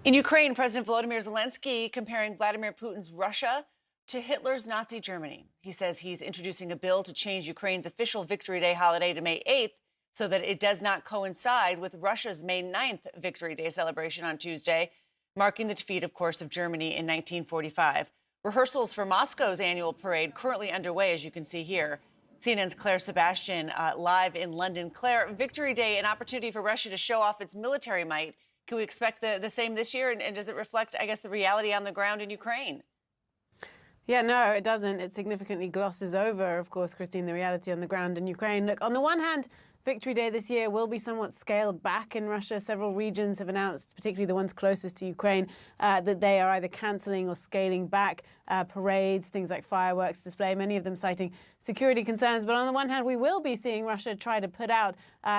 In Ukraine, President Volodymyr Zelensky comparing Vladimir Putin's Russia to Hitler's Nazi Germany. He says he's introducing a bill to change Ukraine's official Victory Day holiday to May 8th so that it does not coincide with Russia's May 9th Victory Day celebration on Tuesday, marking the defeat, of course, of Germany in 1945. Rehearsals for Moscow's annual parade currently underway, as you can see here. CNN's Clare Sebastian live in London. Claire, Victory Day, an opportunity for Russia to show off its military might. Can we expect the same this year? And does it reflect, I guess, the reality on the ground in Ukraine? Yeah, no, it doesn't. It significantly glosses over, of course, Christine, the reality on the ground in Ukraine. Look, on the one hand, Victory Day this year will be somewhat scaled back in Russia. Several regions have announced, particularly the ones closest to Ukraine, that they are either cancelling or scaling back parades, things like fireworks display, many of them citing security concerns. But on the one hand, we will be seeing Russia try to put out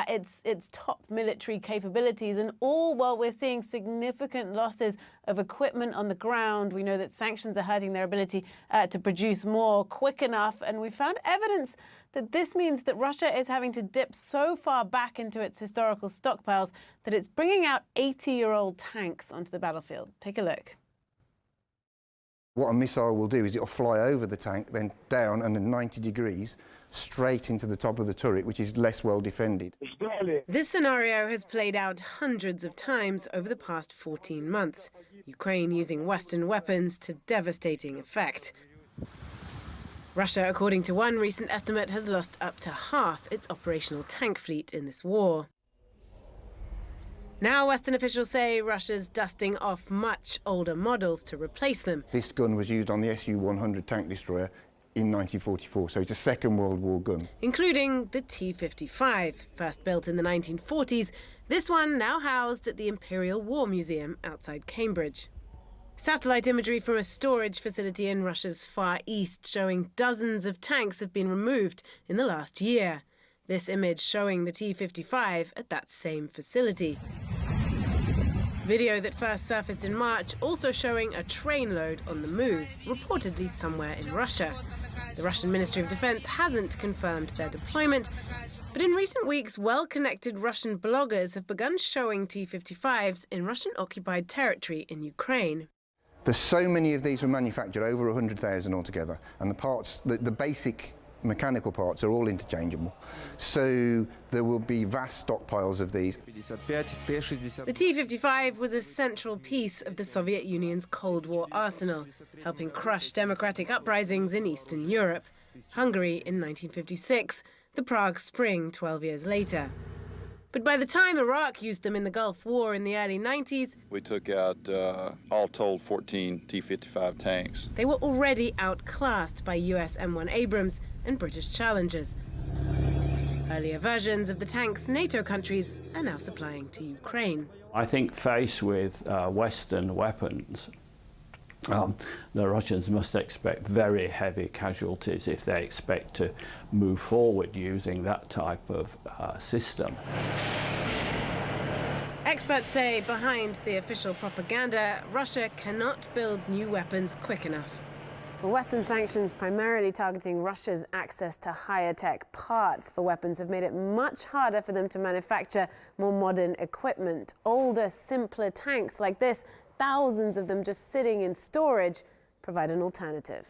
its top military capabilities, and all while we're seeing significant losses of equipment on the ground. We know that sanctions are hurting their ability to produce more quick enough, and we found evidence that this means that Russia is having to dip so far back into its historical stockpiles that it's bringing out 80-year-old tanks onto the battlefield. Take a look. What a missile will do is it'll fly over the tank, then down and then 90 degrees straight into the top of the turret, which is less well defended. This scenario has played out hundreds of times over the past 14 months, Ukraine using Western weapons to devastating effect. Russia, according to one recent estimate, has lost up to half its operational tank fleet in this war. Now Western officials say Russia's dusting off much older models to replace them. This gun was used on the Su-100 tank destroyer in 1944, so it's a Second World War gun. Including the T-55, first built in the 1940s. This one now housed at the Imperial War Museum outside Cambridge. Satellite imagery from a storage facility in Russia's Far East showing dozens of tanks have been removed in the last year. This image showing the T-55 at that same facility. Video that first surfaced in March also showing a trainload on the move, reportedly somewhere in Russia. The Russian Ministry of Defense hasn't confirmed their deployment, but in recent weeks, well-connected Russian bloggers have begun showing T-55s in Russian-occupied territory in Ukraine. There's so many of these were manufactured, over 100,000 altogether, and the parts, the basic mechanical parts are all interchangeable. So there will be vast stockpiles of these. The T-55 was a central piece of the Soviet Union's Cold War arsenal, helping crush democratic uprisings in Eastern Europe. Hungary in 1956, the Prague Spring 12 years later. But by the time Iraq used them in the Gulf War in the early 90s, we took out, all told, 14 T-55 tanks. They were already outclassed by US M1 Abrams and British Challengers. Earlier versions of the tanks NATO countries are now supplying to Ukraine. I think faced with Western weapons, the Russians must expect very heavy casualties if they expect to move forward using that type of system. Experts say behind the official propaganda, Russia cannot build new weapons quick enough. Western sanctions primarily targeting Russia's access to higher tech parts for weapons have made it much harder for them to manufacture more modern equipment. Older, simpler tanks like this, thousands of them just sitting in storage, provide an alternative.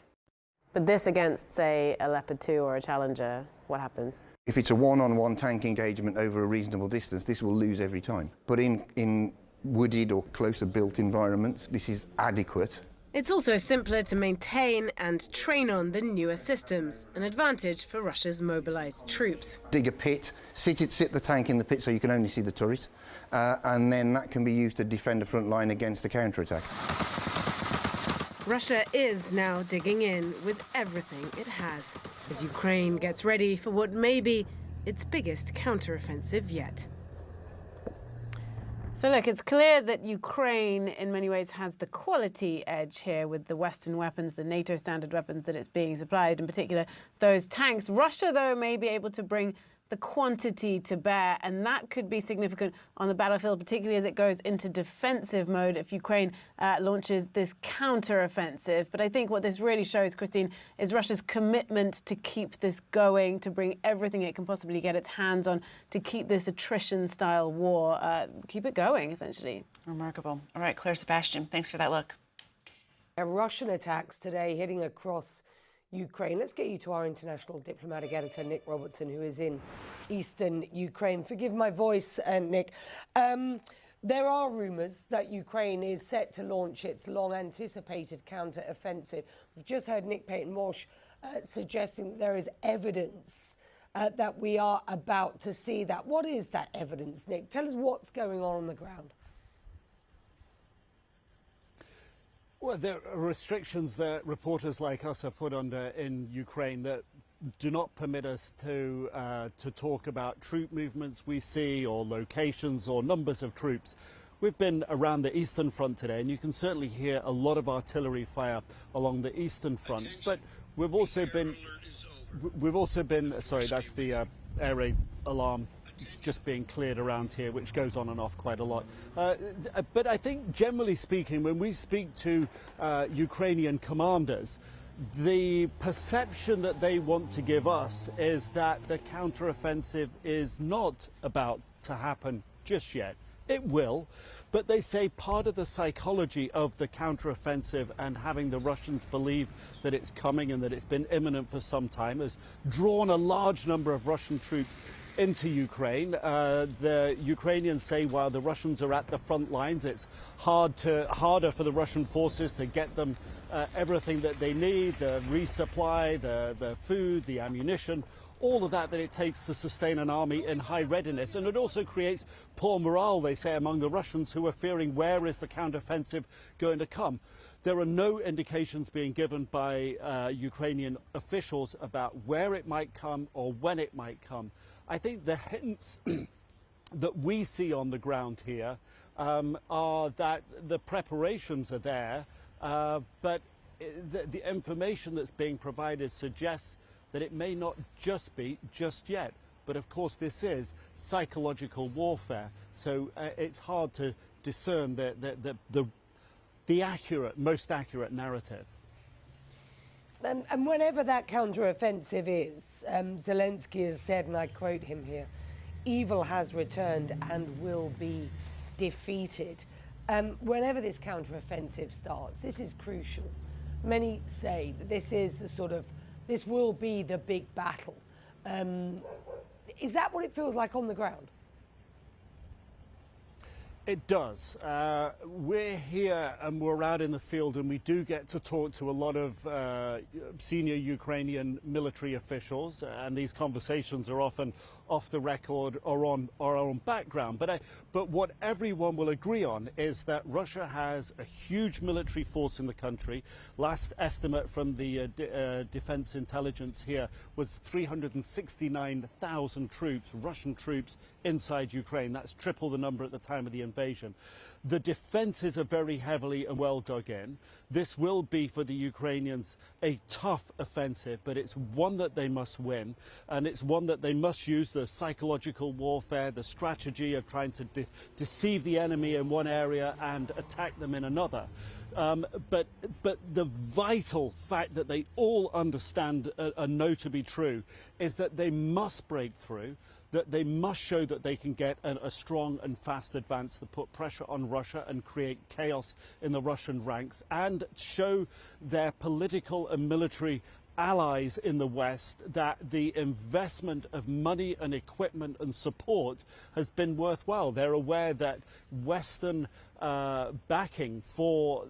But this against, say, a Leopard 2 or a Challenger, what happens? If it's a one-on-one tank engagement over a reasonable distance, this will lose every time. But in wooded or closer built environments, this is adequate. It's also simpler to maintain and train on than newer systems, an advantage for Russia's mobilized troops. Dig a pit, sit the tank in the pit so you can only see the turret, and then that can be used to defend a front line against a counterattack. Russia is now digging in with everything it has, as Ukraine gets ready for what may be its biggest counteroffensive yet. So look, it's clear that Ukraine in many ways has the quality edge here with the Western weapons, the NATO standard weapons that it's being supplied, in particular those tanks. Russia, though, may be able to bring the quantity to bear, and that could be significant on the battlefield, particularly as it goes into defensive mode if Ukraine launches this counter-offensive. But I think what this really shows, Christine, is Russia's commitment to keep this going, to bring everything it can possibly get its hands on, to keep this attrition-style war, keep it going, essentially. Remarkable. All right, Clare Sebastian, thanks for that look. Russian attacks today hitting across Ukraine. Let's get you to our international diplomatic editor, Nick Robertson, who is in eastern Ukraine. Forgive my voice, Nick. There are rumours that Ukraine is set to launch its long-anticipated counter-offensive. We've just heard Nick Payton-Walsh suggesting that there is evidence that we are about to see that. What is that evidence, Nick? Tell us what's going on the ground. Well, there are restrictions that reporters like us are put under in Ukraine that do not permit us to talk about troop movements we see or locations or numbers of troops. We've been around the Eastern Front today, and you can certainly hear a lot of artillery fire along the Eastern Front. But we've also been, sorry, that's the air raid alarm just being cleared around here, which goes on and off quite a lot. But I think generally speaking, when we speak to Ukrainian commanders, the perception that they want to give us is that the counteroffensive is not about to happen just yet. It will, but they say part of the psychology of the counteroffensive and having the Russians believe that it's coming and that it's been imminent for some time has drawn a large number of Russian troops into Ukraine. The Ukrainians say while the Russians are at the front lines, it's harder for the Russian forces to get them everything that they need, the resupply, the food, the ammunition, all of that it takes to sustain an army in high readiness. And it also creates poor morale, they say, among the Russians who are fearing where is the counteroffensive going to come. There are no indications being given by Ukrainian officials about where it might come or when it might come. I think the hints that we see on the ground here are that the preparations are there, but the information that's being provided suggests that it may not just be just yet. But of course this is psychological warfare, so it's hard to discern the most accurate narrative. And whenever that counter-offensive is, Zelensky has said, and I quote him here, evil has returned and will be defeated. Whenever this counter-offensive starts, this is crucial. Many say that this will be the big battle. Is that what it feels like on the ground? It does. We're here and we're out in the field, and we do get to talk to a lot of senior Ukrainian military officials, and these conversations are often off the record or on our own background. But what everyone will agree on is that Russia has a huge military force in the country. Last estimate from the Defense Intelligence here was 369,000 troops, Russian troops, inside Ukraine. That's triple the number at the time of the invasion. The defences are very heavily and well dug in. This will be for the Ukrainians a tough offensive, but it's one that they must win, and it's one that they must use the psychological warfare, the strategy of trying to deceive the enemy in one area and attack them in another. But the vital fact that they all understand and know to be true is that they must break through, that they must show that they can get a strong and fast advance to put pressure on Russia and create chaos in the Russian ranks, and show their political and military allies in the West that the investment of money and equipment and support has been worthwhile. They're aware that Western backing for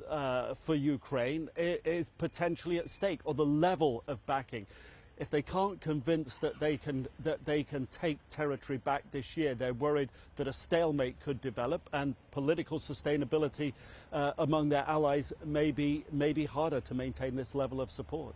Ukraine is potentially at stake, or the level of backing. If they can't convince that they can take territory back this year, they're worried that a stalemate could develop, and political sustainability among their allies may be harder to maintain this level of support.